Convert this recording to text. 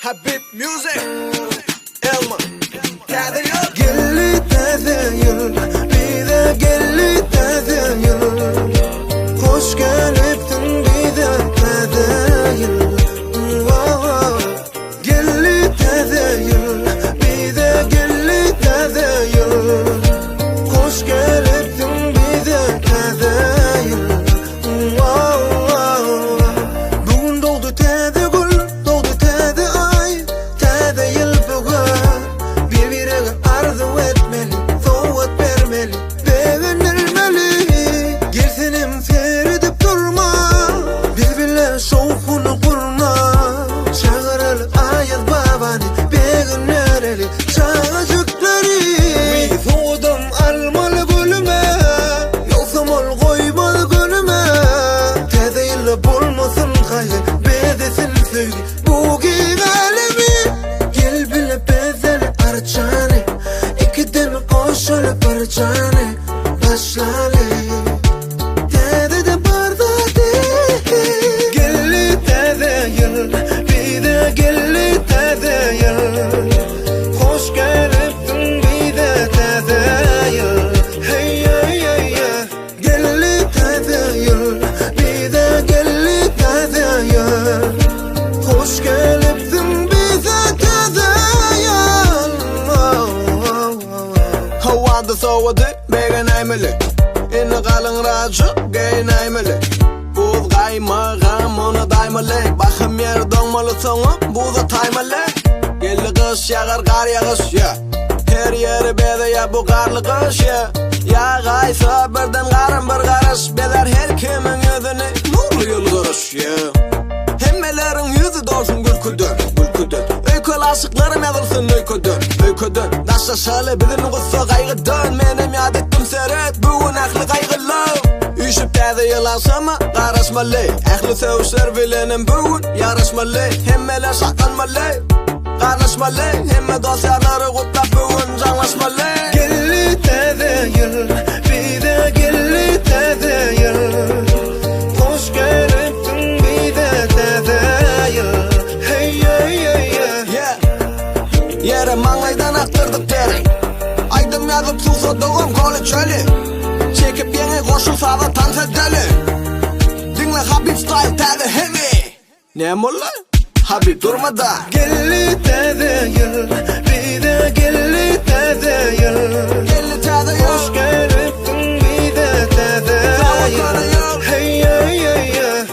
Habib Music Elma Täze yıl Gelli täze yıl, bize gelli täze yıl. Hoş geliptin bize täze yıl. Gelli täze yıl, bize gelli täze yıl. Hoş geliptin bize täze yıl. Bugün doğdu täze gül, doğdu täze ay, täze yıl bugün. Birbirine arzu etmeli, soğut vermeli, beğenilmeli. Gelsinim seyredip durma, birbirle şovkunu kurma. Çağırıl ayaz babani, beğenireli çağcıkları. Soğudum almalı gülüme, yoksam ol koymalı gönlüme. Täze yılı bulmasın kaygı, bedesin sevgi, bu gigalimi. Gel bile bezeli arçani, ikiden koşalı parçani. Başlalı Täze de barda değil. Gelli täze yıl, bize gelli täze yıl. Hoş geliptin bize täze yıl. Hey hey hey hey. Gelli täze yıl, bize gelli täze yıl. Hoş geliptin bize täze yıl. Havada soğudu beğen aymeli İnne kalın racı geyin aymeli Buz kaymağım onu daymalı Bakım yer donmalı soğum buza taymalı Gelli kış yağar kar yağış ya Her yeri bede ya bu karlı kış ya Yağaysa birden karın bir karış Beler her kimin yüzünü nurlu yıl görüş ya Hemmelerin yüzü dolsun gülküdür, gülküdür Öykül aşıklarım yazılsın öyküdür, öyküdür Daşa şöyle bilin kutsa kaygıdın Menem yad ettim seret bugün aklı kaygılı Üşüp täze yıl akşamı karışmalı Aklı sevişler bilenim bugün yarışmalı Hemmeler saklanmalı, karışmalı Hemme dosyaları kutlap bugün canlaşmalı Gelli täze yıl, bize gelli täze yıl. Hoş geliptin bize täze yıl. Hey hey hey hey. Yeah. Yere mangaydan aktırdık deri Aydım yazıp susadığım kolu çölü Çekip yeni koşulsa da dans edeli Dinle Habib style täze heavy Ne mulla? Habib durmadı Gelli täze yıl, bize gelli täze yıl. Gelli täze Hoş yıl geliptin bize täze yıl. Hey hey hey hey.